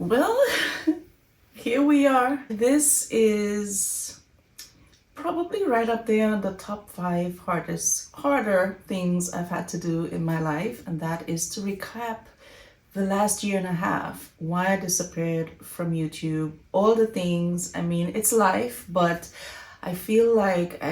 Well, here we are. This is probably right up there on the top 5 harder things I've had to do in my life, and that is to recap the last year and a half, why I disappeared from YouTube, all the things. I mean, it's life, but I feel like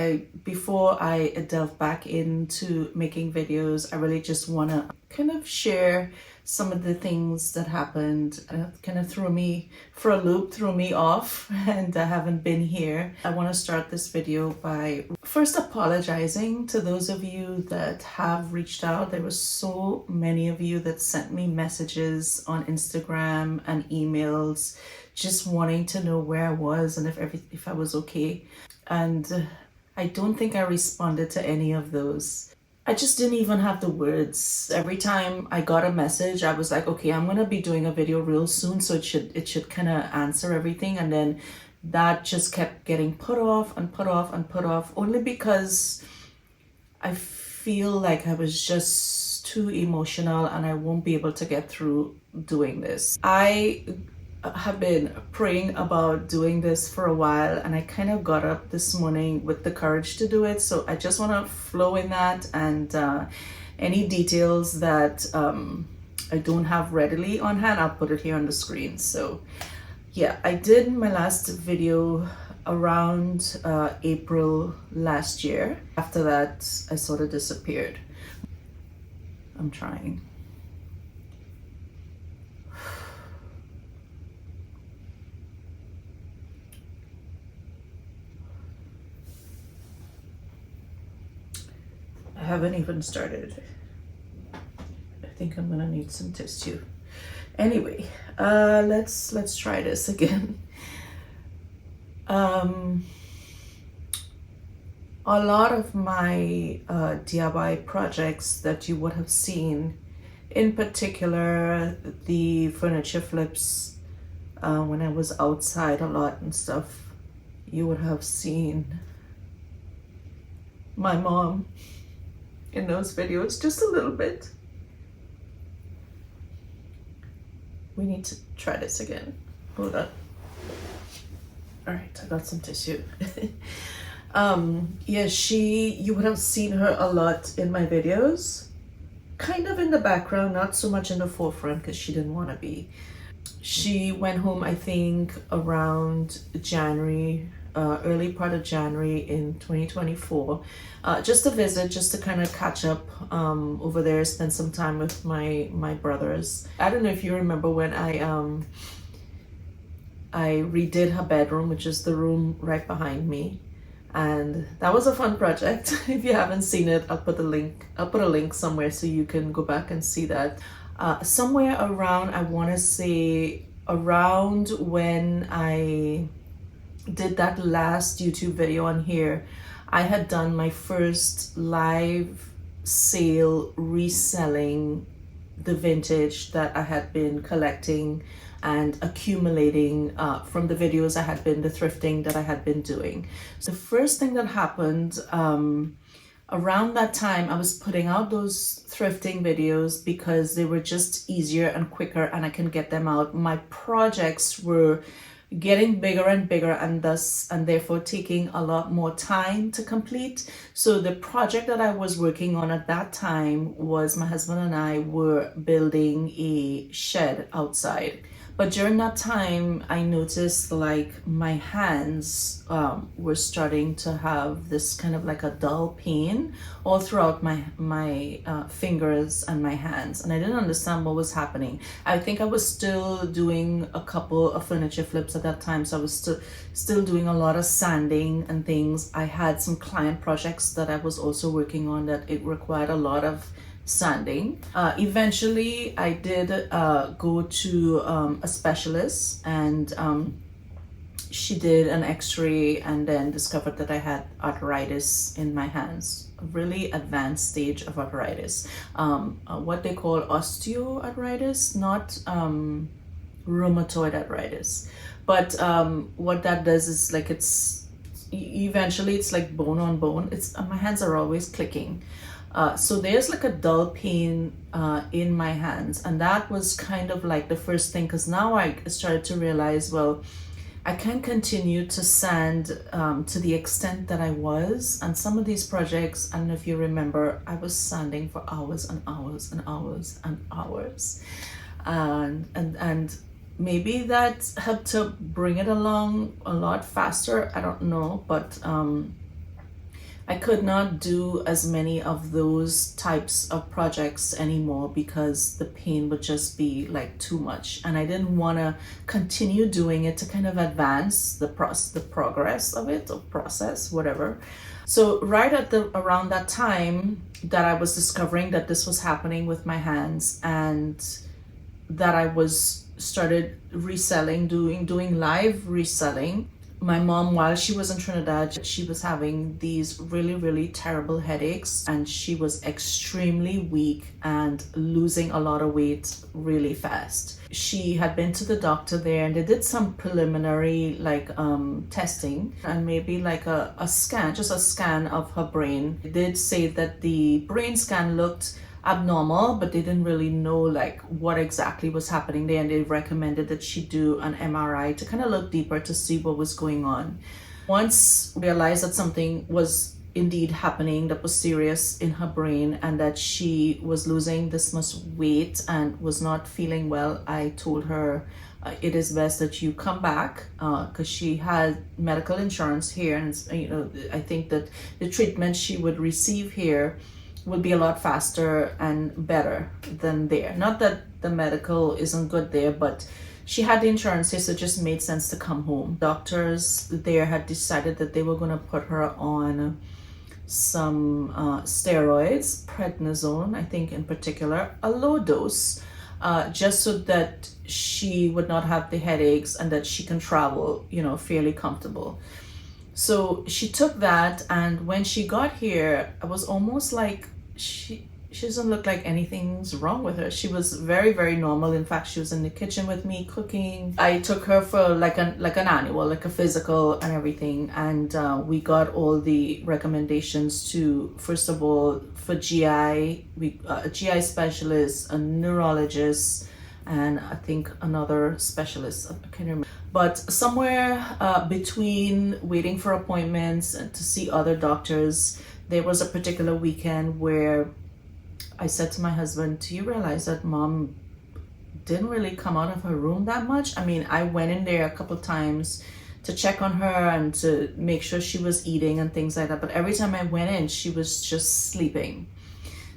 before I delve back into making videos, I really just want to kind of share some of the things that happened. Kind of threw me for a loop, threw me off, and I haven't been here. I want to start this video by first apologizing to those of you that have reached out. There were so many of you that sent me messages on Instagram and emails just wanting to know where I was and if I was okay. And I don't think I responded to any of those. I just didn't even have the words. Every time I got a message, I was like, okay, I'm gonna be doing a video real soon, so it should kind of answer everything. And then that just kept getting put off and put off and put off, only because I feel like I was just too emotional and I won't be able to get through doing this. I have been praying about doing this for a while, and I kind of got up this morning with the courage to do it. So I just want to flow in that, and any details that I don't have readily on hand, I'll put it here on the screen. So yeah, I did my last video around April last year. After that, I sort of disappeared. I'm trying. I haven't even started. I think I'm gonna need some tissue. Anyway, let's try this again. A lot of my DIY projects that you would have seen, in particular the furniture flips, when I was outside a lot and stuff, you would have seen my mom in those videos just a little bit. We need to try this again. Hold on. All right, I got some tissue. Yeah, you would have seen her a lot in my videos, kind of in the background, not so much in the forefront because she didn't want to be. She went home, I think, around January, early part of January in 2024, just to visit, just to kind of catch up over there, spend some time with my brothers. I don't know if you remember when I redid her bedroom, which is the room right behind me, and that was a fun project. If you haven't seen it, I'll put a link somewhere so you can go back and see that. Somewhere around, I want to say around when I did that last YouTube video on here, I had done my first live sale reselling the vintage that I had been collecting and accumulating from the videos I had been, the thrifting that I had been doing. So the first thing that happened around that time, I was putting out those thrifting videos because they were just easier and quicker and I can get them out. My projects were getting bigger and bigger, and therefore taking a lot more time to complete. So the project that I was working on at that time was my husband and I were building a shed outside. But during that time, I noticed like my hands were starting to have this kind of like a dull pain all throughout my fingers and my hands, and I didn't understand what was happening. I think I was still doing a couple of furniture flips at that time, so I was still doing a lot of sanding and things. I had some client projects that I was also working on that it required a lot of sanding. Eventually I did go to a specialist, and she did an x-ray and then discovered that I had arthritis in my hands, a really advanced stage of arthritis, what they call osteoarthritis, not rheumatoid arthritis. But what that does is like eventually it's like bone on bone. My hands are always clicking. So there's like a dull pain in my hands, and that was kind of like the first thing, because now I started to realize, well, I can't continue to sand to the extent that I was. And some of these projects, I don't know if you remember, I was sanding for hours and hours and hours and hours. And maybe that helped to bring it along a lot faster. I don't know, but I could not do as many of those types of projects anymore because the pain would just be like too much, and I didn't want to continue doing it to kind of advance the progress of it, or process, whatever. So right at around that time that I was discovering that this was happening with my hands, and that I was started reselling, doing live reselling. My mom, while she was in Trinidad, she was having these really, really terrible headaches, and she was extremely weak and losing a lot of weight really fast. She had been to the doctor there, and they did some preliminary testing, and maybe like a scan, just a scan of her brain. They did say that the brain scan looked abnormal, but they didn't really know like what exactly was happening there, and they recommended that she do an MRI to kind of look deeper to see what was going on. Once realized that something was indeed happening that was serious in her brain, and that she was losing this much weight and was not feeling well, I told her it is best that you come back, because she had medical insurance here, and I think that the treatment she would receive here would be a lot faster and better than there. Not that the medical isn't good there, but she had the insurance here, so it just made sense to come home. Doctors there had decided that they were going to put her on some steroids, prednisone, I think in particular, a low dose, just so that she would not have the headaches and that she can travel, fairly comfortable. So she took that, and when she got here, I was almost like she doesn't look like anything's wrong with her. She was very, very normal. In fact, she was in the kitchen with me cooking. I took her for like an annual, like a physical and everything, and we got all the recommendations to, first of all, for GI, a GI specialist, a neurologist, and I think another specialist, I can't remember. But somewhere between waiting for appointments and to see other doctors, there was a particular weekend where I said to my husband, do you realize that mom didn't really come out of her room that much? I mean, I went in there a couple times to check on her and to make sure she was eating and things like that, but every time I went in, she was just sleeping.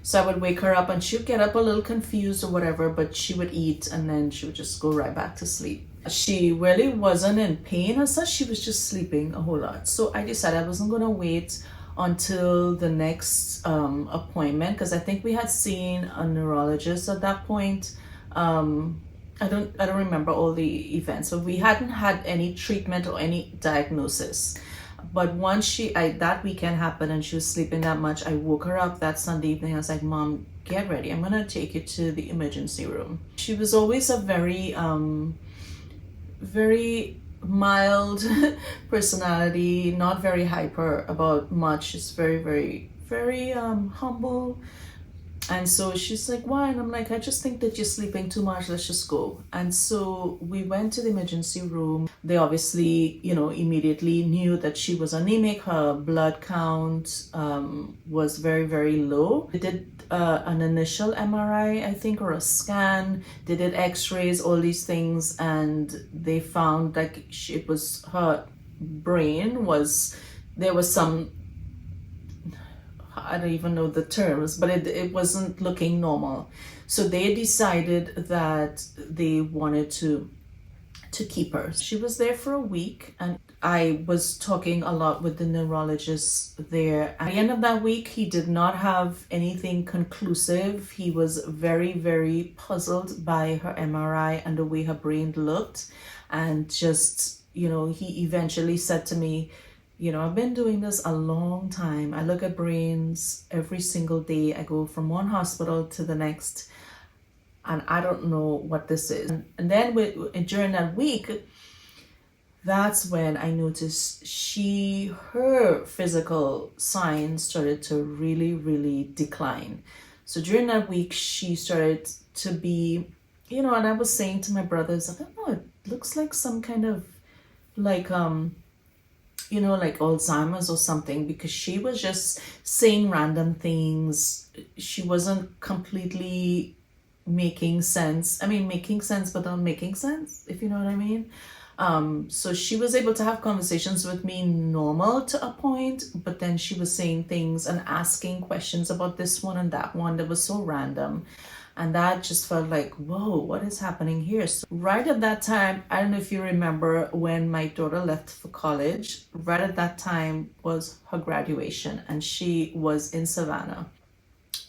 So I would wake her up, and she would get up a little confused or whatever, but she would eat, and then she would just go right back to sleep. She really wasn't in pain as such, she was just sleeping a whole lot. So I decided I wasn't gonna wait until the next appointment, because I think we had seen a neurologist at that point. I don't remember all the events, so we hadn't had any treatment or any diagnosis. But once that weekend happened and she was sleeping that much, I woke her up that Sunday evening. I was like, Mom, get ready. I'm gonna take you to the emergency room. She was always a very, very mild personality, not very hyper about much. She's very, very, very humble. And so she's like, why? And I'm like, I just think that you're sleeping too much. Let's just go. And so we went to the emergency room. They obviously, immediately knew that she was anemic. Her blood count was very, very low. They did an initial MRI, I think, or a scan. They did x-rays, all these things. And they found like it was her brain there was some, I don't even know the terms, but it wasn't looking normal. So they decided that they wanted to keep her. She was there for a week, and I was talking a lot with the neurologist there. At the end of that week, he did not have anything conclusive. He was very, very puzzled by her MRI and the way her brain looked. And just, he eventually said to me, I've been doing this a long time. I look at brains every single day. I go from one hospital to the next, and I don't know what this is. And then during that week, that's when I noticed her physical signs started to really, really decline. So during that week, she started to be, and I was saying to my brothers, I don't know, it looks like some kind of like, like Alzheimer's or something, because she was just saying random things. She wasn't completely making sense. I mean, making sense, but not making sense, if you know what I mean. So she was able to have conversations with me normal to a point, but then she was saying things and asking questions about this one and that one that was so random. And that just felt like, whoa, what is happening here? So right at that time, I don't know if you remember when my daughter left for college, right at that time was her graduation, and she was in Savannah.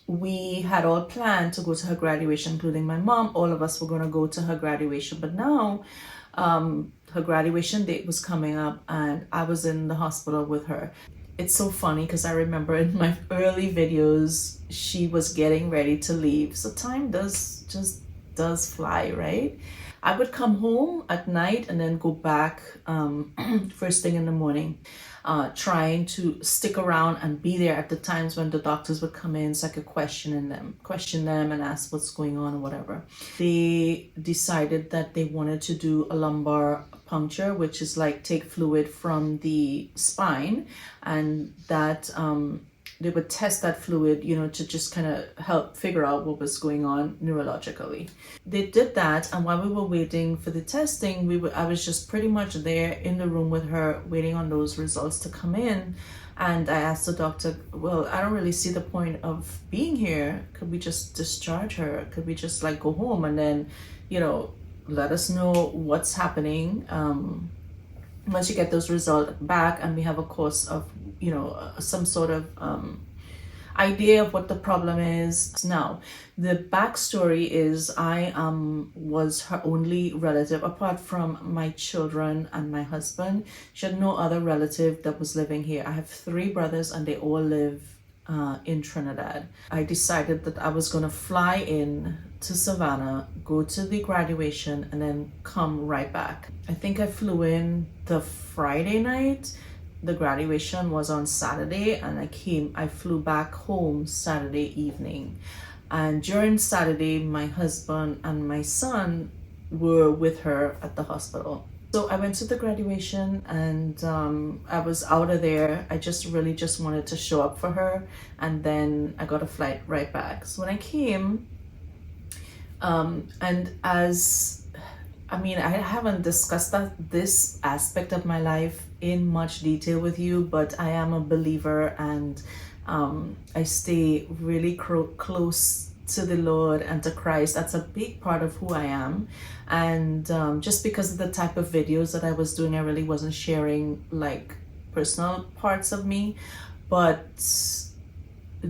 We had all planned to go to her graduation, including my mom. All of us were going to go to her graduation. But now her graduation date was coming up, and I was in the hospital with her. It's so funny because I remember in my early videos, she was getting ready to leave. So time does fly, right? I would come home at night and then go back first thing in the morning, trying to stick around and be there at the times when the doctors would come in, so I could question them and ask what's going on or whatever. They decided that they wanted to do a lumbar puncture, which is like take fluid from the spine, and that they would test that fluid, to just kind of help figure out what was going on neurologically. They did that, and while we were waiting for the testing, I was just pretty much there in the room with her, waiting on those results to come in. And I asked the doctor, well, I don't really see the point of being here. Could we just discharge her? Could we just like go home and then, let us know what's happening once you get those results back, and we have a course of, some sort of idea of what the problem is. Now, the backstory is I was her only relative apart from my children and my husband. She had no other relative that was living here. I have 3 brothers, and they all live in Trinidad. I decided that I was going to fly in to Savannah, go to the graduation, and then come right back. I think I flew in the Friday night. The graduation was on Saturday, and I flew back home Saturday evening. And during Saturday, my husband and my son were with her at the hospital. So I went to the graduation, and I was out of there. I just really just wanted to show up for her, and then I got a flight right back. So when I came, I haven't discussed this aspect of my life in much detail with you, but I am a believer, and I stay really close to the Lord and to Christ. That's a big part of who I am. And just because of the type of videos that I was doing, I really wasn't sharing like personal parts of me. But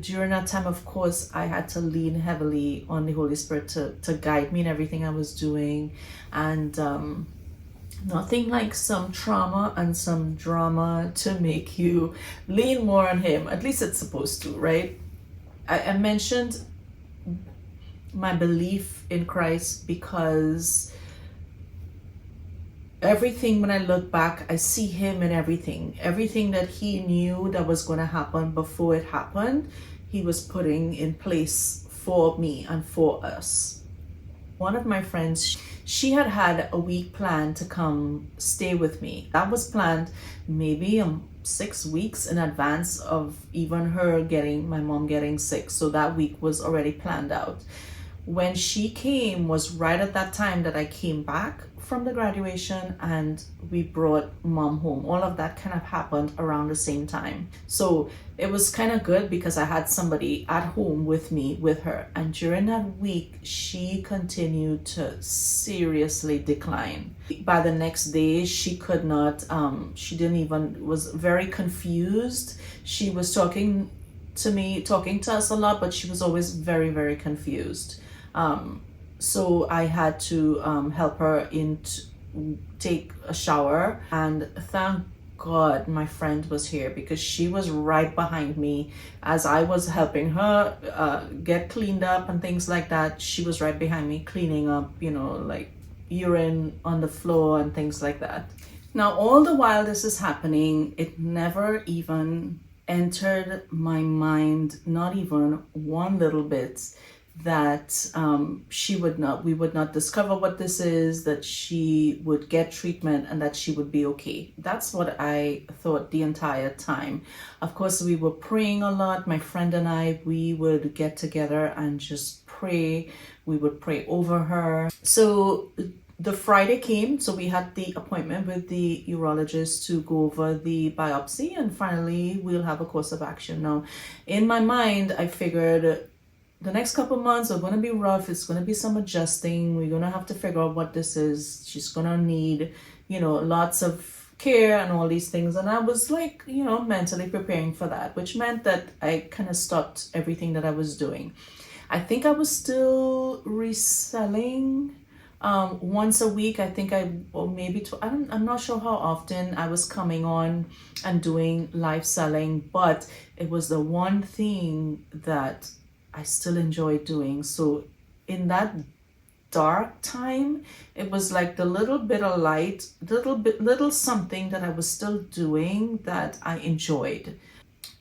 during that time, of course, I had to lean heavily on the Holy Spirit to guide me in everything I was doing. And nothing like some trauma and some drama to make you lean more on Him. At least it's supposed to, right? I mentioned my belief in Christ because everything, when I look back, I see Him in everything that He knew that was going to happen before it happened. He was putting in place for me and for us. One of my friends, she had a week planned to come stay with me. That was planned maybe 6 weeks in advance of even my mom getting sick. So that week was already planned out. When she came was right at that time that I came back from the graduation, and we brought mom home. All of that kind of happened around the same time. So it was kind of good because I had somebody at home with me, with her. And during that week, she continued to seriously decline. By the next day, she could not, was very confused. She was talking to us a lot, but she was always very, very confused. So I had to help her take a shower, and thank God my friend was here, because she was right behind me as I was helping her get cleaned up and things like that. She was right behind me cleaning up, like urine on the floor and things like that. Now, all the while this is happening, it never even entered my mind, not even one little bit, that we would not discover what this is, that she would get treatment, and that she would be okay. That's what I thought the entire time. Of course, we were praying a lot. My friend and I, we would get together and just pray. We would pray over her. So the Friday came, so we had the appointment with the urologist to go over the biopsy, and finally we'll have a course of action. Now, in my mind, I figured the next couple months are going to be rough. It's going to be some adjusting. We're going to have to figure out what this is. She's going to need, lots of care and all these things. And I was like, mentally preparing for that, which meant that I kind of stopped everything that I was doing. I think I was still reselling once a week. I think I'm not sure how often I was coming on and doing live selling, but it was the one thing that I still enjoy doing. So in that dark time, it was like the little bit of light, little something that I was still doing that I enjoyed.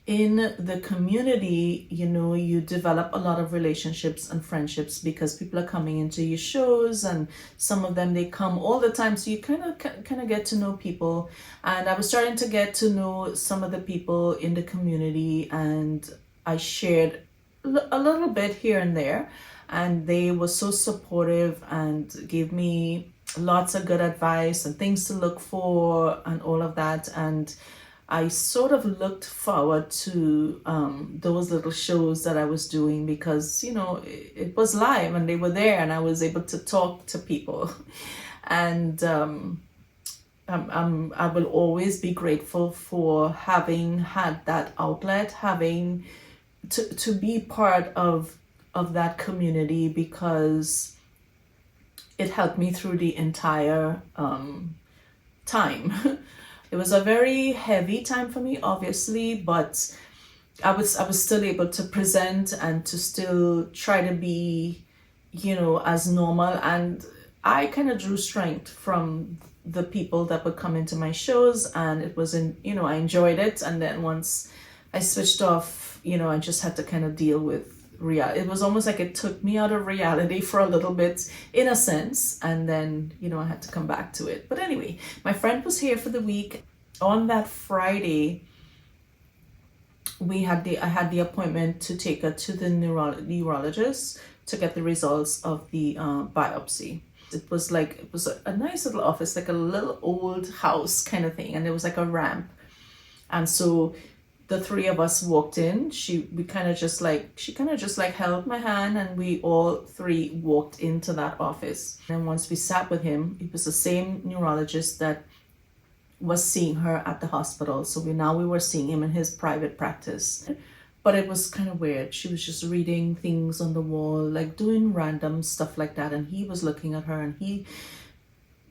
In the community, you develop a lot of relationships and friendships because people are coming into your shows, and some of them, they come all the time. So you kind of get to know people. And I was starting to get to know some of the people in the community, and I shared a little bit here and there, and they were so supportive and gave me lots of good advice and things to look for and all of that. And I sort of looked forward to those little shows that I was doing because, it was live and they were there and I was able to talk to people. And I will always be grateful for having had that outlet, having to be part of that community, because it helped me through the entire time. It was a very heavy time for me, obviously, but I was still able to present and to still try to be, as normal. And I kind of drew strength from the people that would come into my shows, and it was I enjoyed it. And then once I switched off, I just had to kind of deal with reality. It was almost like it took me out of reality for a little bit, in a sense, and then I had to come back to it. But anyway, my friend was here for the week. On that Friday, I had the appointment to take her to the neurologist to get the results of the biopsy. It was a nice little office, like a little old house kind of thing, and there was like a ramp. And so the three of us walked in. She kind of just held my hand, and we all three walked into that office. And once we sat with him, it was the same neurologist that was seeing her at the hospital. So we were seeing him in his private practice. But it was kind of weird. She was just reading things on the wall, like doing random stuff like that. And he was looking at her, and he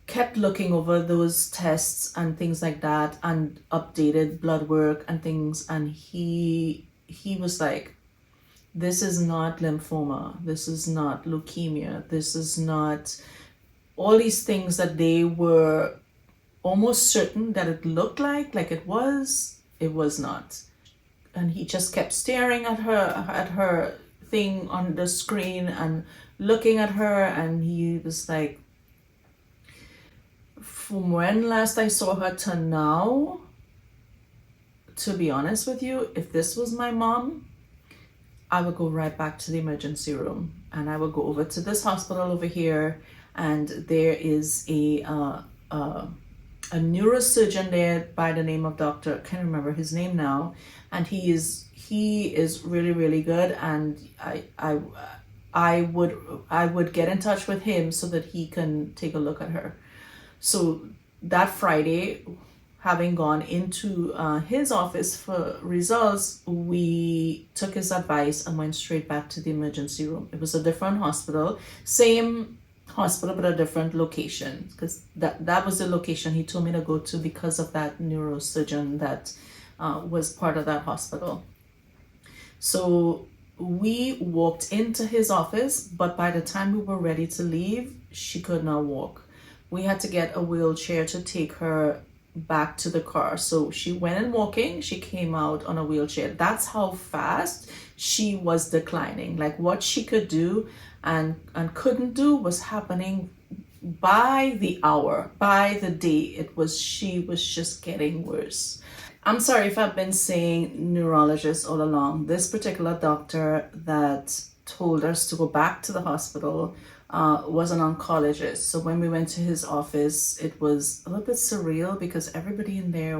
kept looking over those tests and things like that, and updated blood work and things. And he was like, this is not lymphoma, this is not leukemia, this is not all these things that they were almost certain that it looked like it was not. And he just kept staring at her thing on the screen and looking at her, and he was like, from when last I saw her to now, to be honest with you, if this was my mom, I would go right back to the emergency room, and I would go over to this hospital over here, and there is a neurosurgeon there by the name of Dr. I can't remember his name now, and he is really, really good. And I would get in touch with him so that he can take a look at her. So that Friday, having gone into his office for results, we took his advice and went straight back to the emergency room. It was a different hospital, same hospital, but a different location, because that was the location he told me to go to because of that neurosurgeon that was part of that hospital. So we walked into his office, but by the time we were ready to leave, she could not walk. We had to get a wheelchair to take her back to the car. So she went in walking, she came out on a wheelchair. That's how fast she was declining. Like what she could do and couldn't do was happening by the hour, by the day. She was just getting worse. I'm sorry if I've been saying neurologist all along. This particular doctor that told us to go back to the hospital was an oncologist. So when we went to his office, it was a little bit surreal because everybody in there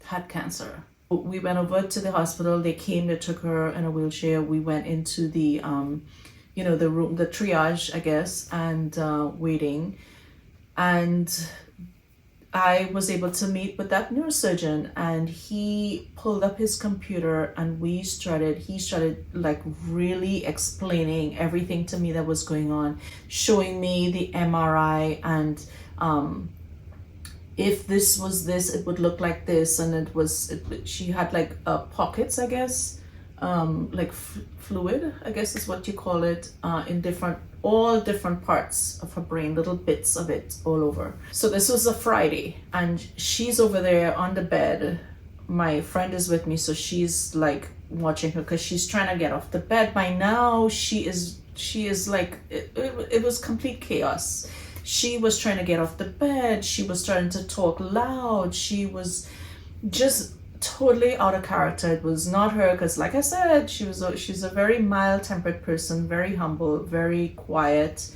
had cancer. We went over to the hospital. They came, they took her in a wheelchair. We went into the the room, the triage, I guess, and waiting. And I was able to meet with that neurosurgeon, and he pulled up his computer and he started like really explaining everything to me that was going on, showing me the MRI and if this was this, it would look like this. And she had like pockets, I guess, like fluid, I guess is what you call it, in all different parts of her brain, little bits of it all over. So this was a Friday, and she's over there on the bed. My friend is with me, so she's like watching her because she's trying to get off the bed. By now, she is like, it was complete chaos. She was trying to get off the bed. She was starting to talk loud. She was just totally out of character. It was not her, because like I said, she's a very mild-tempered person, very humble, very quiet.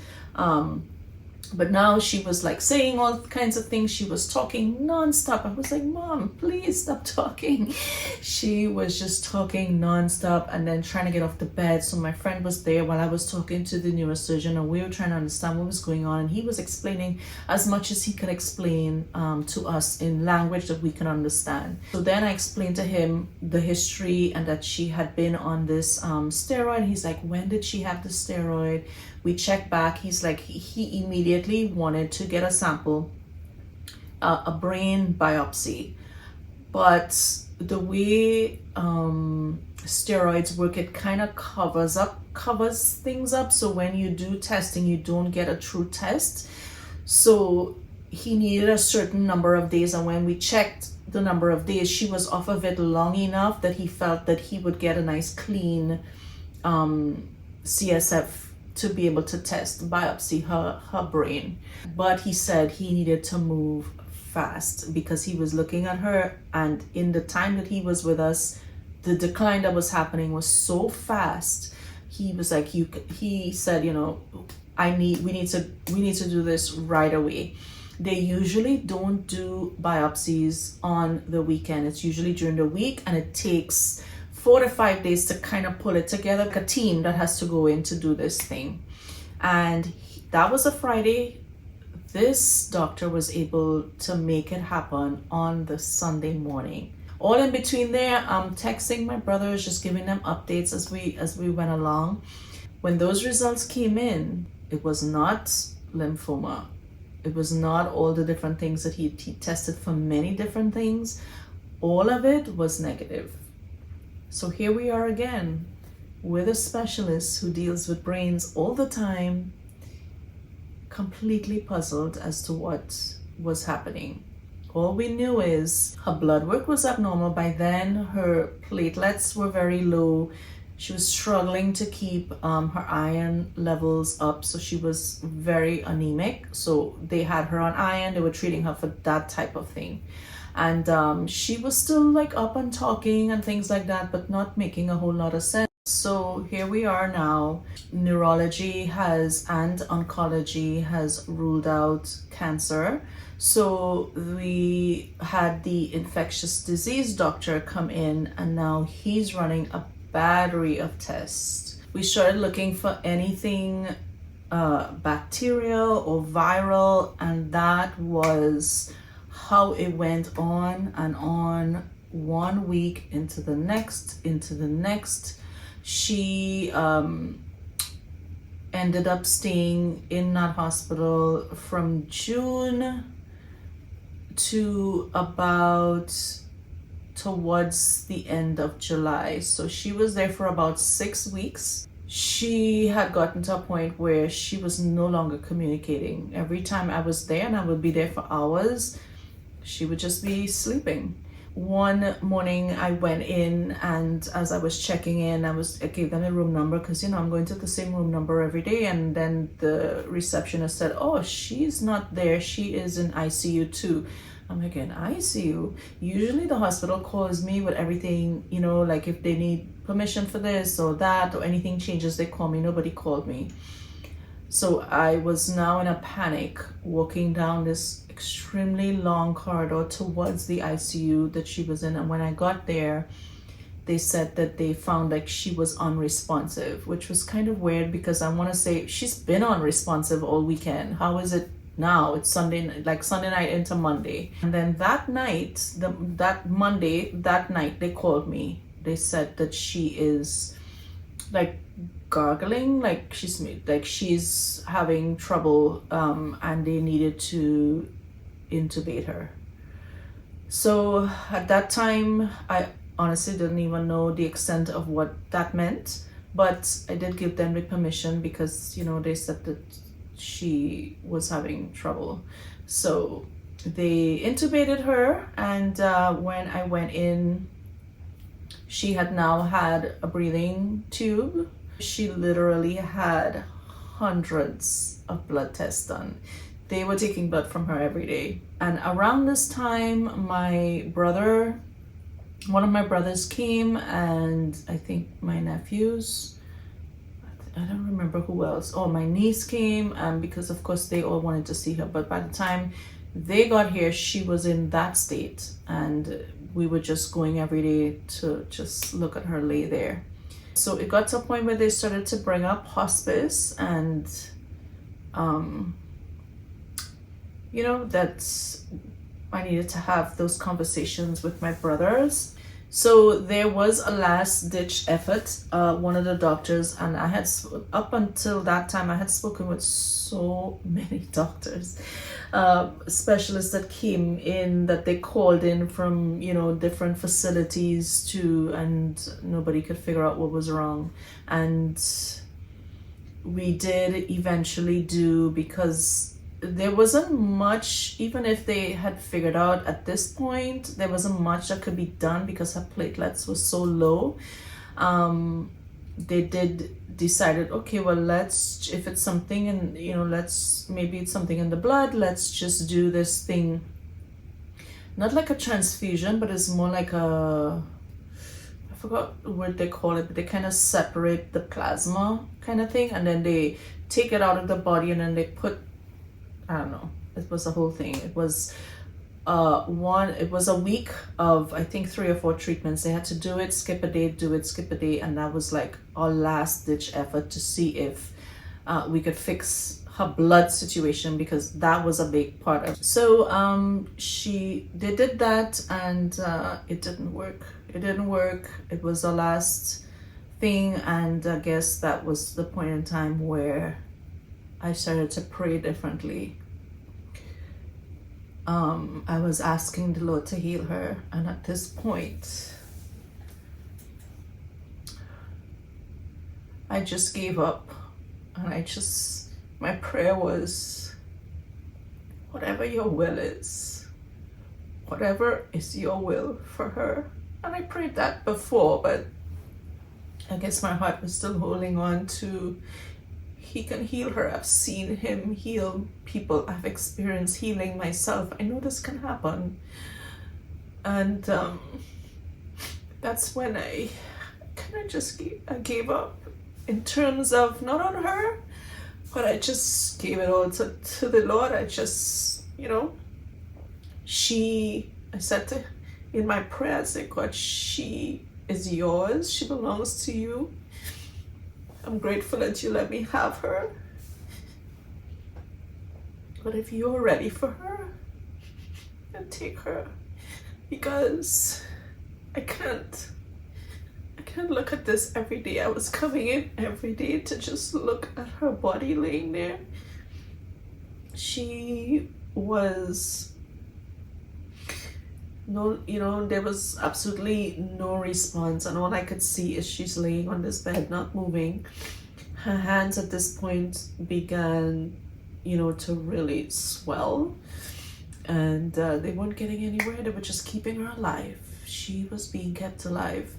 But now she was like saying all kinds of things. She was talking non-stop. I was like, Mom, please stop talking. She was just talking non-stop and then trying to get off the bed. So my friend was there while I was talking to the neurosurgeon, and we were trying to understand what was going on. And he was explaining as much as he could explain to us in language that we can understand. So then I explained to him the history and that she had been on this steroid. He's like, when did she have the steroid? We checked back. He's like, he immediately wanted to get a sample, a brain biopsy. But the way steroids work, it kind of covers things up. So when you do testing, you don't get a true test. So he needed a certain number of days. And when we checked the number of days, she was off of it long enough that he felt that he would get a nice clean CSF to be able to biopsy her brain. But he said he needed to move fast because he was looking at her, and in the time that he was with us, the decline that was happening was so fast. He was like, he said, we need to do this right away. They usually don't do biopsies on the weekend. It's usually during the week, and it takes 4 to 5 days to kind of pull it together, like a team that has to go in to do this thing. And that was a Friday. This doctor was able to make it happen on the Sunday morning. All in between there, I'm texting my brothers, just giving them updates as we went along. When those results came in, it was not lymphoma. It was not all the different things that he tested for, many different things. All of it was negative. So here we are again with a specialist who deals with brains all the time, completely puzzled as to what was happening. All we knew is her blood work was abnormal. By then, her platelets were very low. She was struggling to keep her iron levels up, so she was very anemic. So they had her on iron. They were treating her for that type of thing. And she was still like up and talking and things like that, but not making a whole lot of sense. So here we are now. Neurology and oncology has ruled out cancer. So we had the infectious disease doctor come in, and now he's running a battery of tests. We started looking for anything bacterial or viral, and that was how it went on and on, 1 week into the next. She ended up staying in that hospital from June to about towards the end of July. So she was there for about 6 weeks. she had gotten to a point where she was no longer communicating. Every time I was there, and I would be there for hours, she would just be sleeping. One morning I went in, and as I was checking in, I gave them a room number, because I'm going to the same room number every day. And then the receptionist said, oh, she's not there, she is in ICU 2. I'm like, in ICU? Usually the hospital calls me with everything, like if they need permission for this or that, or anything changes, they call me. Nobody called me. So I was now in a panic, walking down this extremely long corridor towards the ICU that she was in. And when I got there, they said that they found like she was unresponsive, which was kind of weird, because I want to say she's been unresponsive all weekend. How is it now? It's Sunday, like Sunday night into Monday. And then that night, that night, they called me. They said that she is like gargling, like she's having trouble, and they needed to intubate her. So at that time, I honestly didn't even know the extent of what that meant, but I did give them the permission, because they said that she was having trouble. So they intubated her, and when I went in, she had now had a breathing tube. She literally had hundreds of blood tests done. They were taking blood from her every day. And around this time, one of my brothers came, and I think my nephews, I don't remember who else. Oh, my niece came, because of course they all wanted to see her. But by the time they got here, she was in that state, and we were just going every day to just look at her lay there. So it got to a point where they started to bring up hospice, and that I needed to have those conversations with my brothers. So there was a last ditch effort. One of the doctors, and I had, up until that time, I had spoken with so many doctors, specialists that came in, that they called in from, different facilities and nobody could figure out what was wrong. And we did eventually do, because there wasn't much, even if they had figured out at this point, there wasn't much that could be done because her platelets were so low. They decided, okay, well, if it's something, and maybe it's something in the blood, let's just do this thing, not like a transfusion, but it's more like I forgot what they call it, but they kind of separate the plasma kind of thing, and then they take it out of the body, and then they put, I don't know, it was a whole thing. It was it was a week of, I think, 3 or 4 treatments. They had to do it, skip a day, do it, skip a day, and that was like our last ditch effort to see if we could fix her blood situation, because that was a big part of it. So they did that, and it didn't work. It was the last thing, and I guess that was the point in time where I started to pray differently. I was asking the Lord to heal her, and at this point, I just gave up, and my prayer was, whatever your will is, whatever is your will for her. And I prayed that before, but I guess my heart was still holding on to, He can heal her. I've seen Him heal people. I've experienced healing myself. I know this can happen. And that's when I kind of I gave up, in terms of not on her, but I just gave it all to the Lord. I just, I said in my prayer, I said, God, she is yours. She belongs to you. I'm grateful that you let me have her. But if you're ready for her, then take her. Because I can't look at this every day. I was coming in every day to just look at her body laying there. She was there was absolutely no response, and all I could see is she's laying on this bed, not moving. Her hands at this point began, to really swell, and they weren't getting anywhere. They were just keeping her alive. She was being kept alive.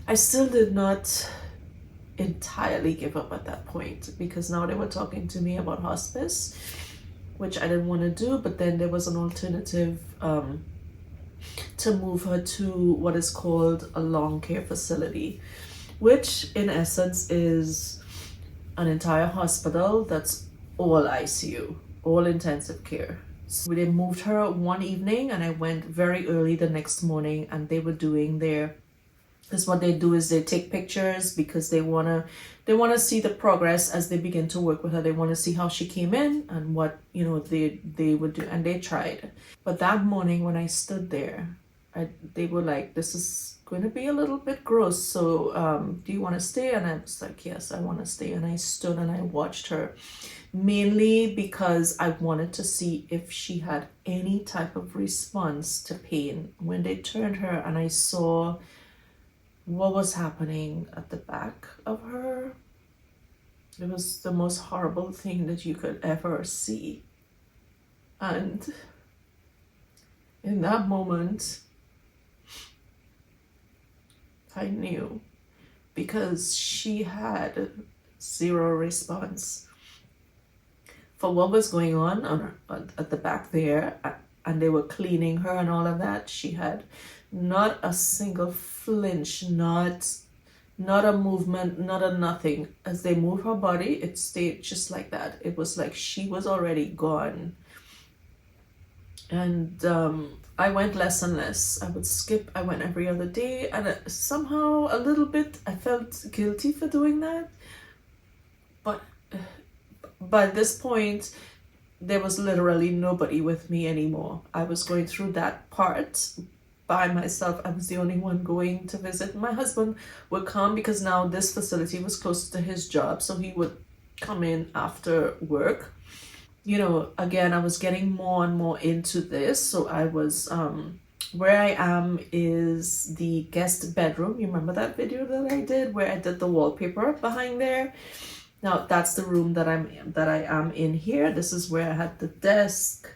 I still did not entirely give up at that point, because now they were talking to me about hospice, which I didn't want to do, but then there was an alternative to move her to what is called a long care facility, which in essence is an entire hospital that's all ICU, all intensive care. So they moved her one evening, and I went very early the next morning, and they were doing their, because what they do is they take pictures, because they wanna see the progress as they begin to work with her. They want to see how she came in and what they would do, and they tried. But that morning when I stood there, they were like, "This is going to be a little bit gross, so do you want to stay?" And I was like, "Yes, I want to stay." And I stood and I watched her, mainly because I wanted to see if she had any type of response to pain. When they turned her and I saw what was happening at the back of her, it was the most horrible thing that you could ever see. And in that moment, I knew, because she had zero response for what was going on at the back there, and they were cleaning her and all of that. She had not a single flinch, not a movement, not a nothing. As they moved her body, it stayed just like that. It was like she was already gone. And I went less and less. I would skip. I went every other day, and somehow a little bit I felt guilty for doing that. But by this point, there was literally nobody with me anymore. I was going through that part by myself. I was the only one going to visit. My husband would come, because now this facility was close to his job, so he would come in after work. Again, I was getting more and more into this. So I was, where I am is the guest bedroom. You remember that video that I did where I did the wallpaper behind there? Now that's the room that I am in here. This is where I had the desk,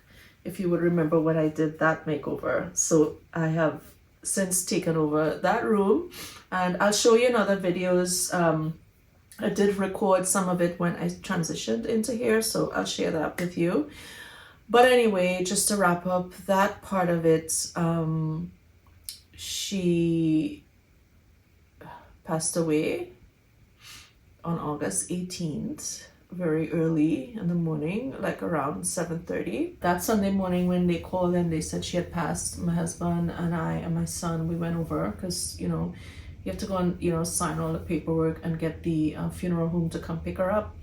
if you would remember when I did that makeover. So I have since taken over that room, and I'll show you in other videos. I did record some of it when I transitioned into here, so I'll share that with you. But anyway, just to wrap up that part of it, she passed away on August 18th, very early in the morning, like around 7:30. That Sunday morning when they called and they said she had passed, my husband and I and my son, we went over, because you have to go and sign all the paperwork and get the funeral home to come pick her up.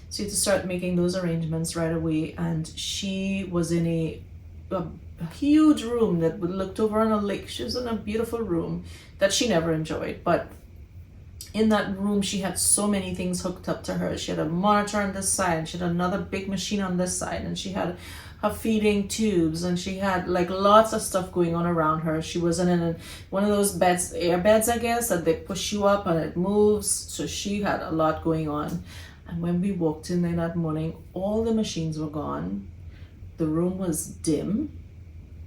So you have to start making those arrangements right away. And she was in a huge room that looked over on a lake. She was in a beautiful room that she never enjoyed, but in that room she had so many things hooked up to her. She had a monitor on this side, she had another big machine on this side, and she had her feeding tubes, and she had like lots of stuff going on around her. She wasn't in one of those beds, air beds, I guess, that they push you up and it moves. So she had a lot going on. And when we walked in there that morning, all the machines were gone. The room was dim.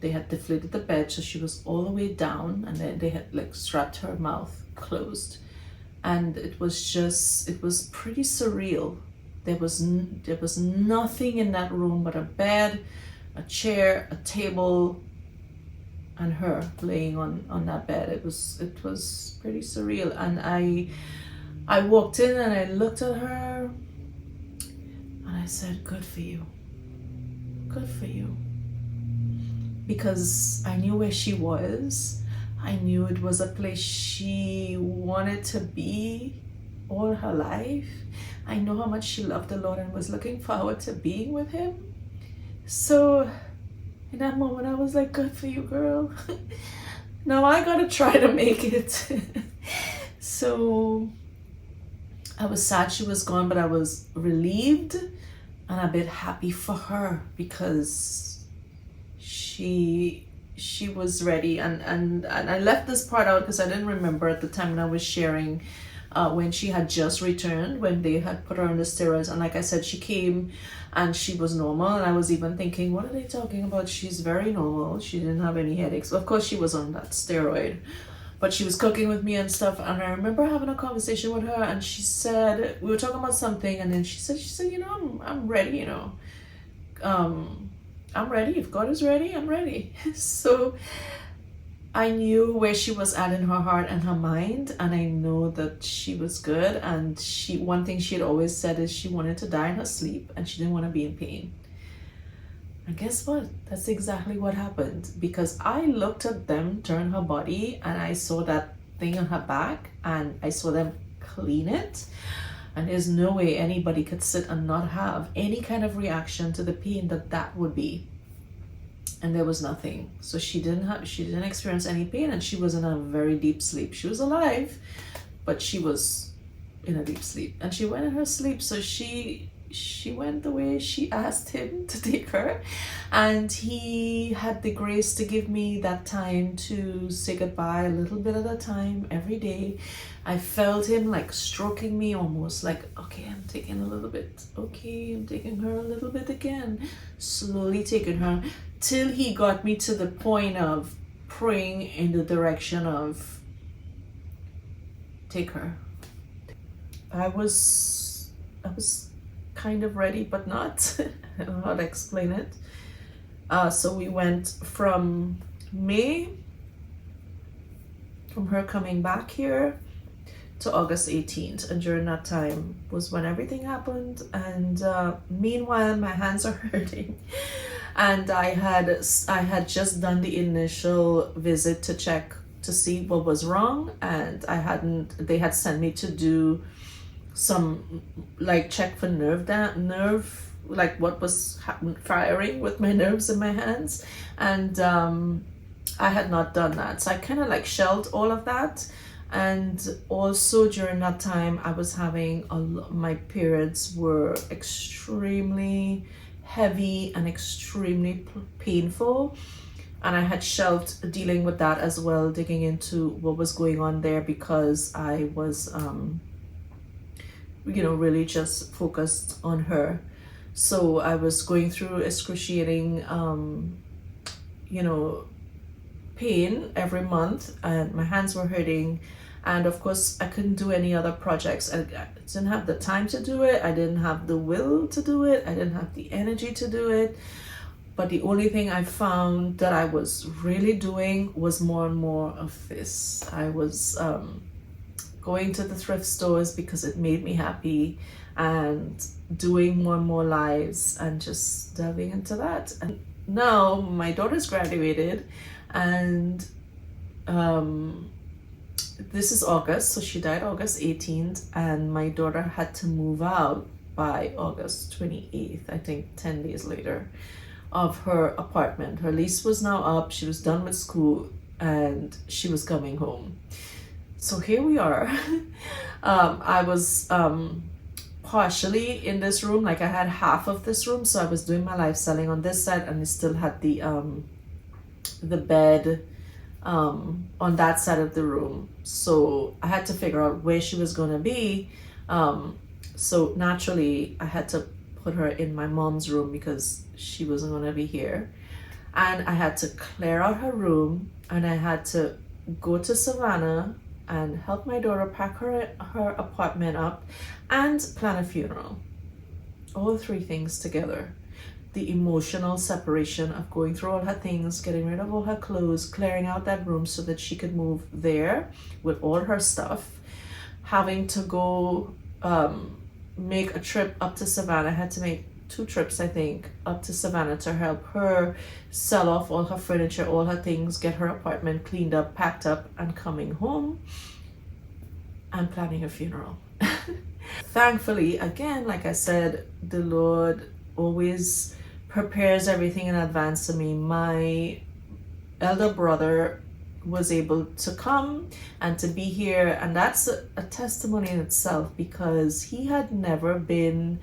They had deflated the bed, so she was all the way down, and then they had like strapped her mouth closed. And it was pretty surreal. There was nothing in that room but a bed, a chair, a table, and her laying on that bed. It was pretty surreal. And I walked in and I looked at her and I said, "Good for you. Good for you." Because I knew where she was. I knew it was a place she wanted to be all her life. I know how much she loved the Lord and was looking forward to being with Him. So in that moment, I was like, "Good for you, girl." Now I gotta try to make it. So I was sad she was gone, but I was relieved and a bit happy for her, because she was ready. And I left this part out because I didn't remember at the time when I was sharing when she had just returned, when they had put her on the steroids. And like I said, she came and she was normal, and I was even thinking, what are they talking about? She's very normal. She didn't have any headaches. Of course she was on that steroid, but she was cooking with me and stuff. And I remember having a conversation with her, and she said, we were talking about something, and then she said, you know, I'm ready, you know. I'm ready. If God is ready, I'm ready. So I knew where she was at in her heart and her mind, and I know that she was good. And one thing she had always said is she wanted to die in her sleep, and she didn't want to be in pain. And guess what? That's exactly what happened, because I looked at them turn her body, and I saw that thing on her back, and I saw them clean it. And there's no way anybody could sit and not have any kind of reaction to the pain that would be. And there was nothing. So she didn't experience any pain, and she was in a very deep sleep. She was alive, but she was in a deep sleep, and she went in her sleep. So she went the way she asked him to take her, and he had the grace to give me that time to say goodbye, a little bit at a time every day. I felt him like stroking me, almost like, okay, I'm taking a little bit, okay, I'm taking her a little bit again, slowly taking her, till he got me to the point of praying in the direction of take her. I was kind of ready, but not. I don't know how to explain it. So we went from May, from her coming back here, to August 18th, and during that time was when everything happened. And meanwhile, my hands are hurting, and I had just done the initial visit to check to see what was wrong, and they had sent me to do some like check for nerve, like what was firing with my nerves in my hands, and I had not done that, so I kind of like shelved all of that. And also during that time, I was having my periods were extremely heavy and extremely painful, and I had shelved dealing with that as well, digging into what was going on there, because I was you know, really just focused on her. So I was going through excruciating you know, pain every month, and my hands were hurting, and of course I couldn't do any other projects. I didn't have the time to do it, I didn't have the will to do it, I didn't have the energy to do it. But the only thing I found that I was really doing was more and more of this. I was going to the thrift stores because it made me happy, and doing more and more lives, and just delving into that. And now my daughter's graduated, and this is August, so she died August 18th, and my daughter had to move out by August 28th, I think 10 days later, of her apartment. Her lease was now up, she was done with school, and she was coming home. So here we are. I was partially in this room, like I had half of this room, so I was doing my live selling on this side, and I still had the bed on that side of the room. So I had to figure out where she was going to be. So naturally I had to put her in my mom's room because she wasn't going to be here, and I had to clear out her room, and I had to go to Savannah and help my daughter pack her apartment up and plan a funeral. All three things together. The emotional separation of going through all her things, getting rid of all her clothes, clearing out that room so that she could move there with all her stuff, having to go make a trip up to Savannah. I had to make 2 trips, I think, up to Savannah to help her sell off all her furniture, all her things, get her apartment cleaned up, packed up, and coming home and planning a funeral. Thankfully, again, like I said, the Lord always prepares everything in advance to me. My elder brother was able to come and to be here, and that's a testimony in itself, because he had never been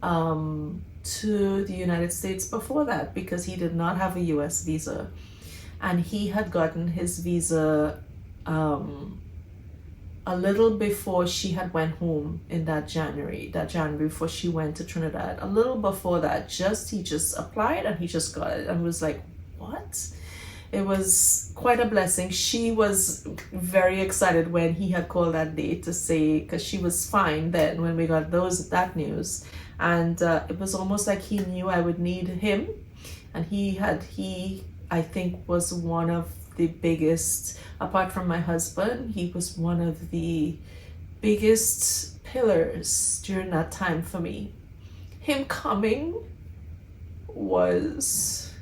to the United States before that, because he did not have a US visa, and he had gotten his visa a little before she had went home in that January before she went to Trinidad. A little before that, he just applied and he just got it, and was like, what? It was quite a blessing. She was very excited when he had called that day to say, because she was fine then when we got that news, and it was almost like he knew I would need him, and he I think was one of the biggest, apart from my husband, he was one of the biggest pillars during that time for me. Him coming was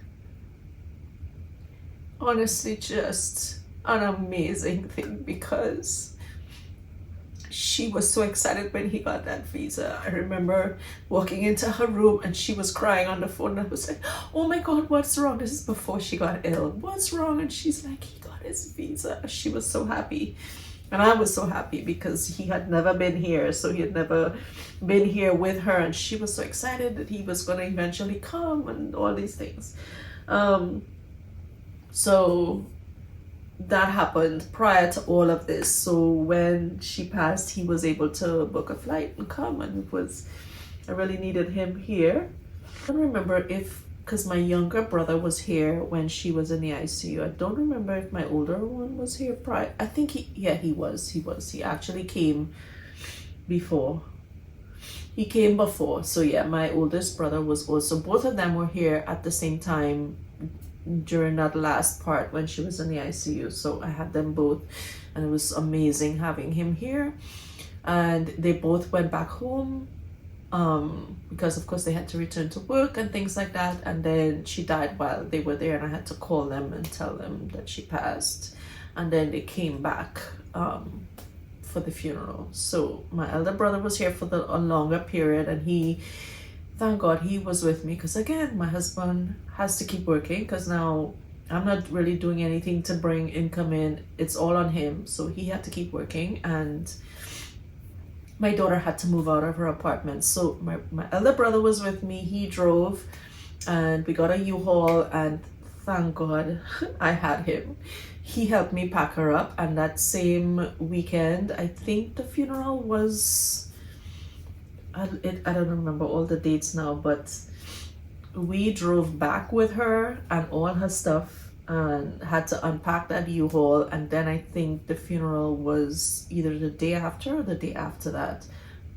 honestly just an amazing thing, because she was so excited when he got that visa. I remember walking into her room and she was crying on the phone, and I was like, oh my God, what's wrong? This is before she got ill. What's wrong? And she's like, he got his visa. She was so happy. And I was so happy because he had never been here. So he had never been here with her. And she was so excited that he was going to eventually come and all these things. So that happened prior to all of this. So when she passed, he was able to book a flight and come, and I really needed him here. I don't remember because my younger brother was here when she was in the ICU. I don't remember if my older one was here prior. I think he was. He actually came before. He came before. So yeah, my oldest brother was also, both of them were here at the same time during that last part when she was in the ICU. So I had them both, and it was amazing having him here. And they both went back home because of course they had to return to work and things like that. And then she died while they were there, and I had to call them and tell them that she passed. And then they came back for the funeral. So my elder brother was here for a longer period, and thank God he was with me, because again, my husband has to keep working, because now I'm not really doing anything to bring income in. It's all on him. So he had to keep working, and my daughter had to move out of her apartment. So my elder brother was with me. He drove, and we got a U-Haul, and thank God I had him. He helped me pack her up, and that same weekend, I think the funeral was, I don't remember all the dates now, but we drove back with her and all her stuff and had to unpack that U-Haul. And then I think the funeral was either the day after or the day after that.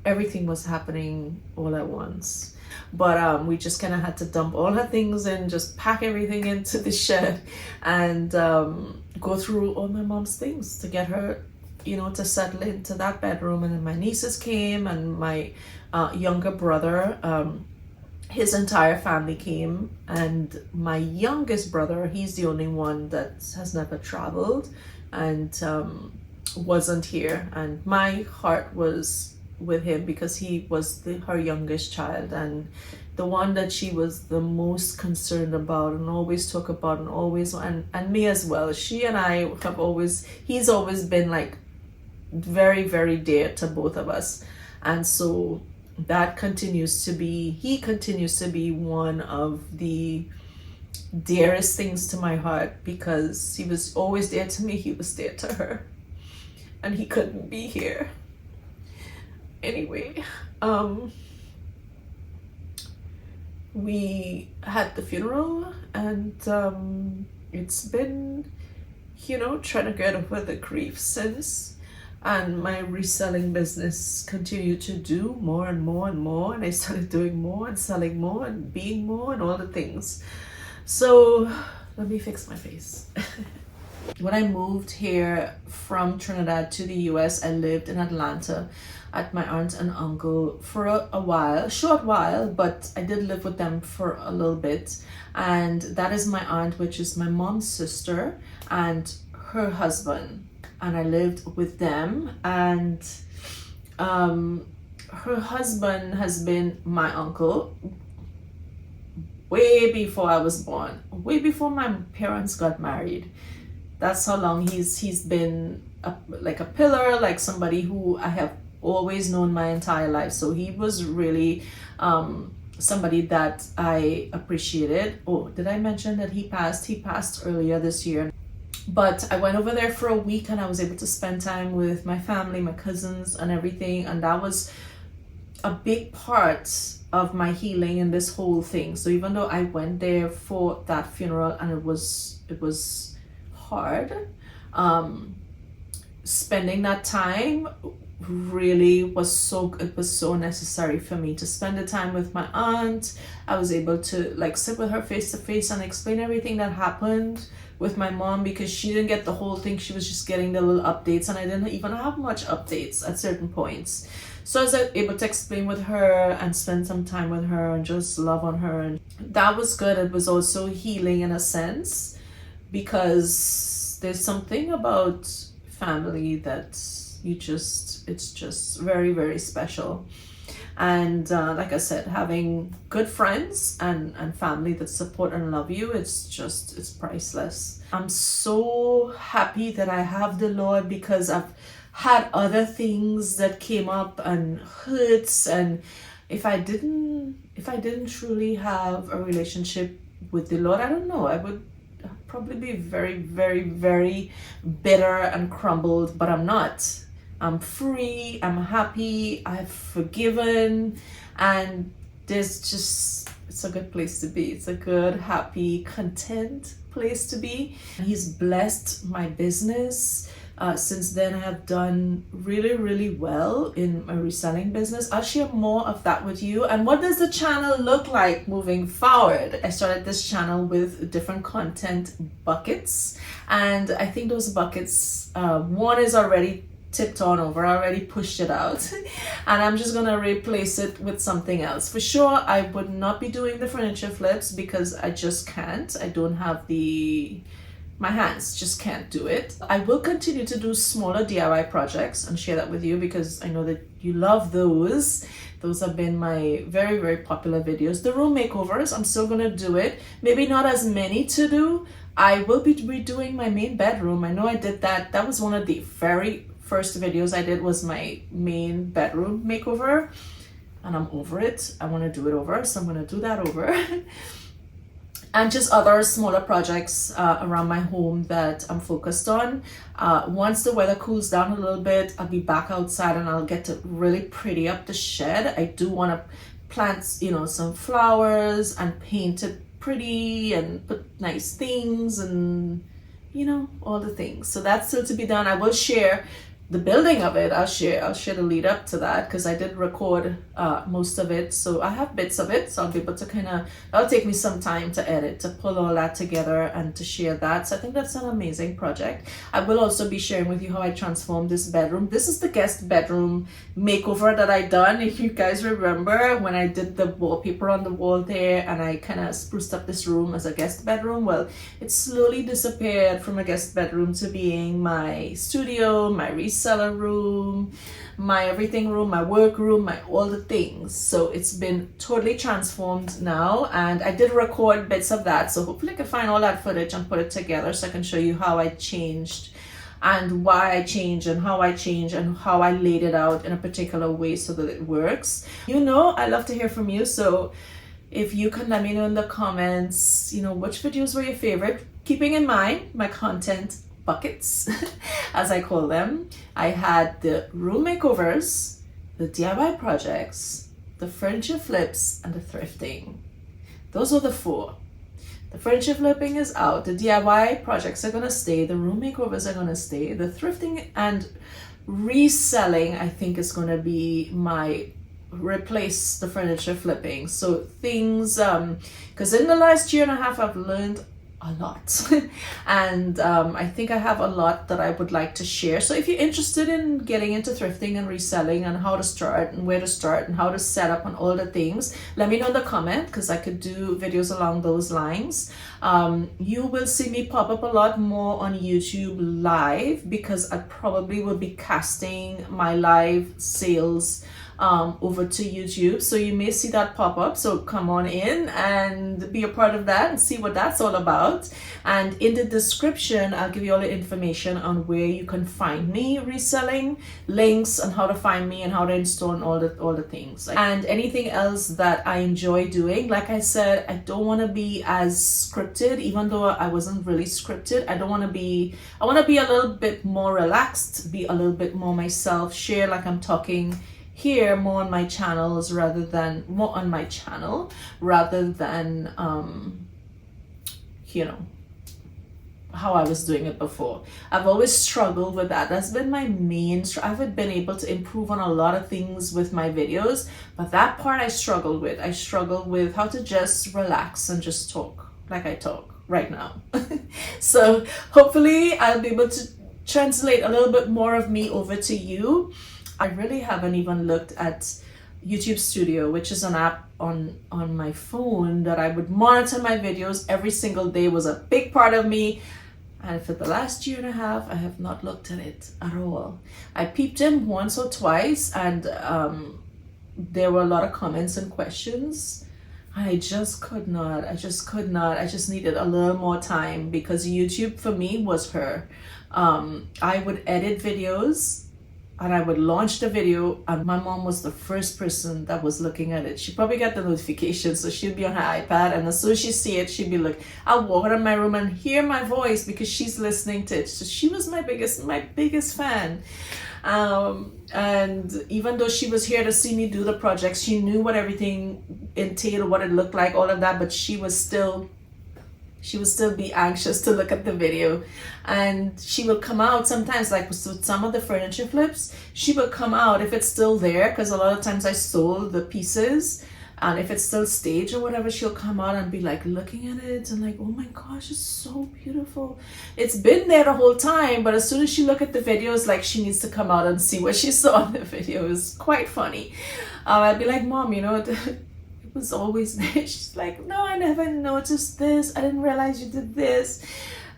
Everything was happening all at once. But we just kind of had to dump all her things and just pack everything into the shed and go through all my mom's things to get her, to settle into that bedroom. And then my nieces came, and my younger brother, his entire family came, and my youngest brother, he's the only one that has never traveled and wasn't here. And my heart was with him because he was her youngest child, and the one that she was the most concerned about and always talk about, and always, and me as well. She and I he's always been like very, very dear to both of us. And so he continues to be one of the dearest things to my heart, because he was always there to me. He was there to her, and he couldn't be here. Anyway, we had the funeral, and it's been, trying to get over the grief since. And my reselling business continued to do more and more and more, and I started doing more and selling more and being more and all the things. So let me fix my face. When I moved here from Trinidad to the US, I lived in Atlanta at my aunt and uncle for a short while, but I did live with them for a little bit. And that is my aunt, which is my mom's sister, and her husband. And I lived with them, and her husband has been my uncle way before I was born, way before my parents got married. That's how long he's been like a pillar, like somebody who I have always known my entire life. So he was really somebody that I appreciated. Oh, did I mention that he passed? He passed earlier this year. But I went over there for a week and I was able to spend time with my family, my cousins and everything, and that was a big part of my healing in this whole thing. So even though I went there for that funeral and it was hard, spending that time really was so necessary for me to spend the time with my aunt. I was able to like sit with her face to face and explain everything that happened with my mom, because she didn't get the whole thing. She was just getting the little updates and I didn't even have much updates at certain points. So I was able to explain with her and spend some time with her and just love on her, and that was good. It was also healing in a sense, because there's something about family that it's just very, very special. And like I said, having good friends and family that support and love you, it's priceless. I'm so happy that I have the Lord, because I've had other things that came up and hurts, and if I didn't truly have a relationship with the Lord, I don't know, I would probably be very, very, very bitter and crumbled, but I'm not. I'm free, I'm happy, I've forgiven, and it's a good place to be. It's a good, happy, content place to be. He's blessed my business. Since then, I have done really, really well in my reselling business. I'll share more of that with you. And what does the channel look like moving forward? I started this channel with different content buckets, and I think those buckets, one is already tipped on over. I already pushed it out and I'm just gonna replace it with something else. For sure, I would not be doing the furniture flips because I just can't. I don't have my hands just can't do it. I will continue to do smaller DIY projects and share that with you, because I know that you love those. Those have been my very, very popular videos. The room makeovers, I'm still gonna do it. Maybe not as many to do. I will be redoing my main bedroom. I know I did that. That was one of the very first videos I did, was my main bedroom makeover, and I'm over it. I want to do it over, so I'm going to do that over. And just other smaller projects around my home that I'm focused on. Once the weather cools down a little bit, I'll be back outside and I'll get to really pretty up the shed. I do want to plant, some flowers and paint it pretty and put nice things and, all the things. So that's still to be done. I will share the building of it. I'll share the lead up to that, because I did record most of it, so I have bits of it, so I'll be able to that'll take me some time to edit, to pull all that together and to share that. So I think that's an amazing project. I will also be sharing with you how I transformed this bedroom. This is the guest bedroom makeover that I done. If you guys remember when I did the wallpaper on the wall there and I kind of spruced up this room as a guest bedroom, well, it slowly disappeared from a guest bedroom to being my studio, my reseller room, my everything room, my work room, my all the things. So it's been totally transformed now, and I did record bits of that, so hopefully I can find all that footage and put it together so I can show you how I changed and why I changed and how I laid it out in a particular way so that it works. I love to hear from you, so if you can let me know in the comments, which videos were your favorite, keeping in mind my content buckets, as I call them. I had the room makeovers, the DIY projects, the furniture flips, and the thrifting. Those are the 4. The furniture flipping is out, the DIY projects are gonna stay, the room makeovers are gonna stay, the thrifting and reselling, I think, is gonna be replace the furniture flipping. So things, because in the last year and a half I've learned a lot and I think I have a lot that I would like to share. So if you're interested in getting into thrifting and reselling and how to start and where to start and how to set up and all the things, let me know in the comment, because I could do videos along those lines. You will see me pop up a lot more on YouTube live, because I probably will be casting my live sales over to YouTube. So you may see that pop up. So come on in and be a part of that and see what that's all about. And in the description, I'll give you all the information on where you can find me reselling, links on how to find me and how to install and all the things. And anything else that I enjoy doing. Like I said, I don't want to be as scripted, even though I wasn't really scripted. I want to be a little bit more relaxed, be a little bit more myself, share like I'm talking here more on my channels rather than you know, how I was doing it before. I've always struggled with that. That's been my main I haven't been able to improve on a lot of things with my videos, but that part I struggled with. I struggled with how to just relax and just talk like I talk right now. So hopefully I'll be able to translate a little bit more of me over to you. I really haven't even looked at YouTube Studio, which is an app on my phone that I would monitor my videos every single day. Was a big part of me, and for the last year and a half I have not looked at it at all. I peeped in once or twice, and there were a lot of comments and questions. I just needed a little more time, because YouTube for me was her. I would edit videos and I would launch the video, and my mom was the first person that was looking at it. She probably got the notification, so she'd be on her iPad, and as soon as she see it, she'd be like, I'll walk out of my room and hear my voice because she's listening to it. So she was my biggest fan. And even though she was here to see me do the projects, she knew what everything entailed, what it looked like, all of that, but she would still be anxious to look at the video. And she would come out sometimes, like with some of the furniture flips, she would come out if it's still there, because a lot of times I sold the pieces, and if it's still staged or whatever, she'll come out and be like looking at it and like, oh my gosh, it's so beautiful. It's been there the whole time, but as soon as she look at the videos, like she needs to come out and see what she saw in the video. It was quite funny. I'd be like, Mom, you know, was always there. She's like, no, I never noticed this. I didn't realize you did this.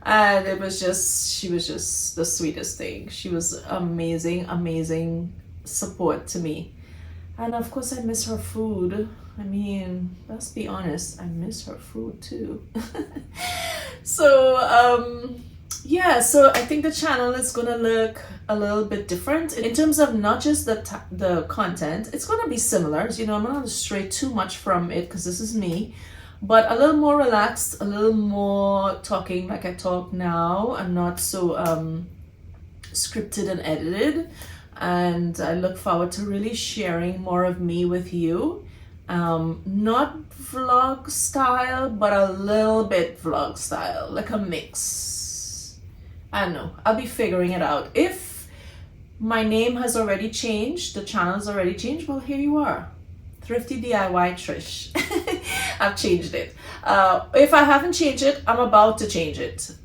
And she was just the sweetest thing. She was amazing support to me. And of course I miss her food. I mean, let's be honest, I miss her food too. So yeah, so I think the channel is gonna look a little bit different in terms of not just the content. It's gonna be similar, you know. I'm not gonna stray too much from it because this is me, but a little more relaxed, a little more talking like I talk now, and not so scripted and edited. And I look forward to really sharing more of me with you. Not vlog style, but a little bit vlog style, like a mix. I don't know, I'll be figuring it out. If my name has already changed, the channel's already changed, well, here you are. ThriftyDIY Trish. I've changed it. If I haven't changed it, I'm about to change it.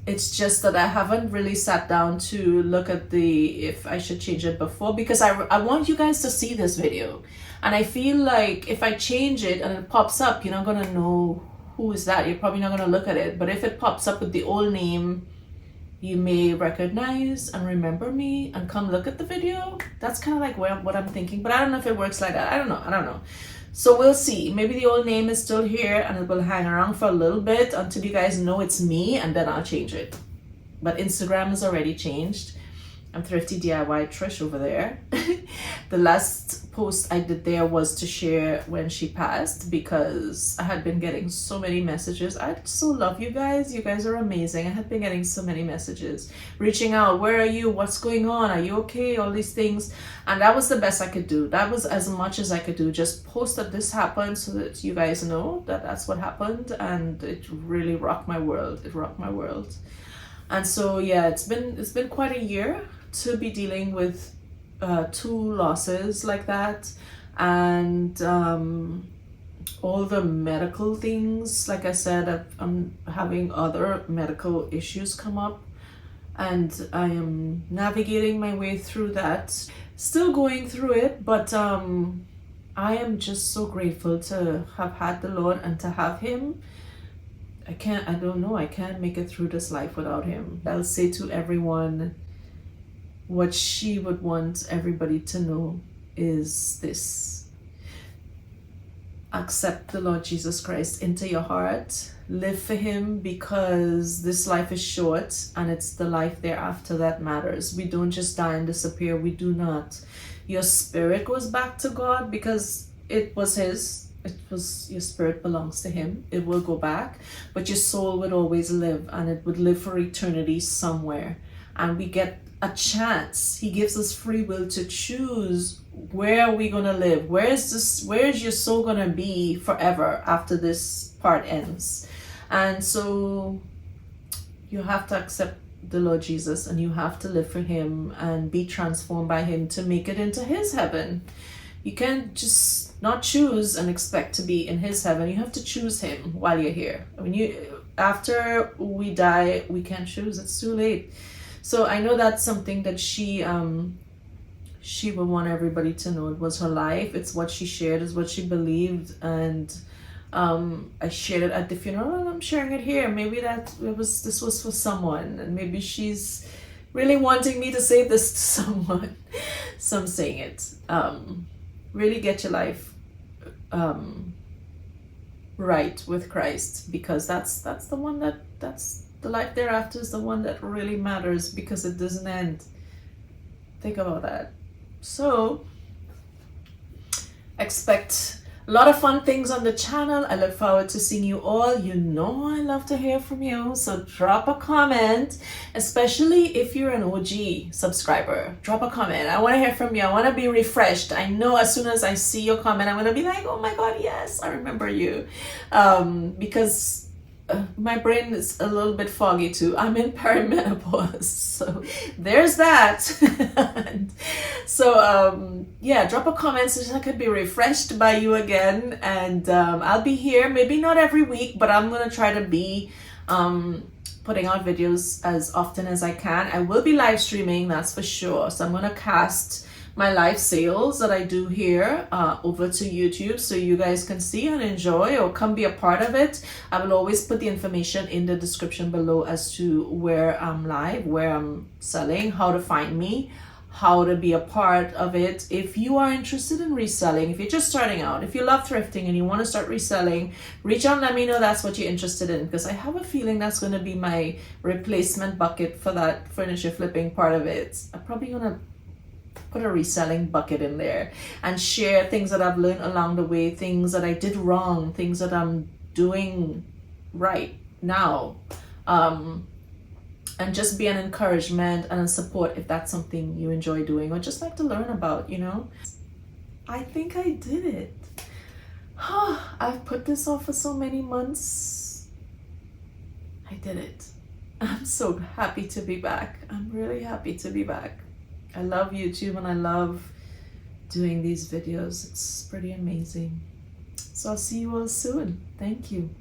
It's just that I haven't really sat down to look at if I should change it before, because I want you guys to see this video. And I feel like if I change it and it pops up, you're not gonna know who is that. You're probably not gonna look at it. But if it pops up with the old name, you may recognize and remember me and come look at the video. That's kind of like what I'm thinking, but I don't know if it works like that. I don't know. So we'll see. Maybe the old name is still here and it will hang around for a little bit until you guys know it's me, and then I'll change it. But Instagram is already changed. I'm ThriftyDIY Trish over there. The last post I did there was to share when she passed, because I had been getting so many messages. I so love you guys. You guys are amazing. I had been getting so many messages reaching out. Where are you? What's going on? Are you okay? All these things. And that was the best I could do. That was as much as I could do. Just post that this happened so that you guys know that that's what happened. And it really rocked my world. It rocked my world. And so yeah, it's been quite a year to be dealing with 2 losses like that, and all the medical things. Like I said, I'm having other medical issues come up, and I am navigating my way through that. Still going through it, but I am just so grateful to have had the Lord and to have Him. I can't make it through this life without Him. I'll say to everyone what she would want everybody to know. is this: accept the Lord Jesus Christ into your heart, live for him, because this life is short and it's the life thereafter that matters. We don't just die and disappear. We do not. Your spirit goes back to God because it was his. Your spirit belongs to him. It will go back, but your soul would always live, and it would live for eternity somewhere. And we get a chance. He gives us free will to choose where are we going to live. Where is your soul going to be forever after this part ends? And so you have to accept the Lord Jesus, and you have to live for him and be transformed by him to make it into his heaven. You can't just not choose and expect to be in his heaven. You have to choose him while you're here. I mean, after we die, we can't choose. It's too late. So I know that's something that she would want everybody to know. It was her life. It's what she shared. It's what she believed. And I shared it at the funeral, and I'm sharing it here. Maybe this was for someone, and maybe she's really wanting me to say this to someone. So I'm saying it. Really get your life right with Christ, because that's the one that's the life thereafter is the one that really matters, because it doesn't end. Think about that. So expect a lot of fun things on the channel. I look forward to seeing you all. You know I love to hear from you, so drop a comment, especially if you're an OG subscriber. Drop a comment. I want to hear from you. I want to be refreshed. I know as soon as I see your comment, I'm going to be like, oh my God, yes, I remember you. Because my brain is a little bit foggy too. I'm in perimenopause, so there's that. And so yeah, drop a comment so I could be refreshed by you again. And I'll be here, maybe not every week, but I'm gonna try to be putting out videos as often as I can. I will be live streaming, that's for sure. So I'm gonna cast my live sales that I do here over to YouTube, so you guys can see and enjoy, or come be a part of it. I will always put the information in the description below as to where I'm live, where I'm selling, how to find me, how to be a part of it. If you are interested in reselling, if you're just starting out, if you love thrifting and you want to start reselling, reach out and let me know that's what you're interested in, because I have a feeling that's going to be my replacement bucket for that furniture flipping part of it. I'm probably going to put a reselling bucket in there and share things that I've learned along the way, things that I did wrong, things that I'm doing right now, and just be an encouragement and a support if that's something you enjoy doing or just like to learn about, you know. I think I did it. I've put this off for so many months. I did it. I'm so happy to be back. I'm really happy to be back. I love YouTube and I love doing these videos. It's pretty amazing. So I'll see you all soon. Thank you.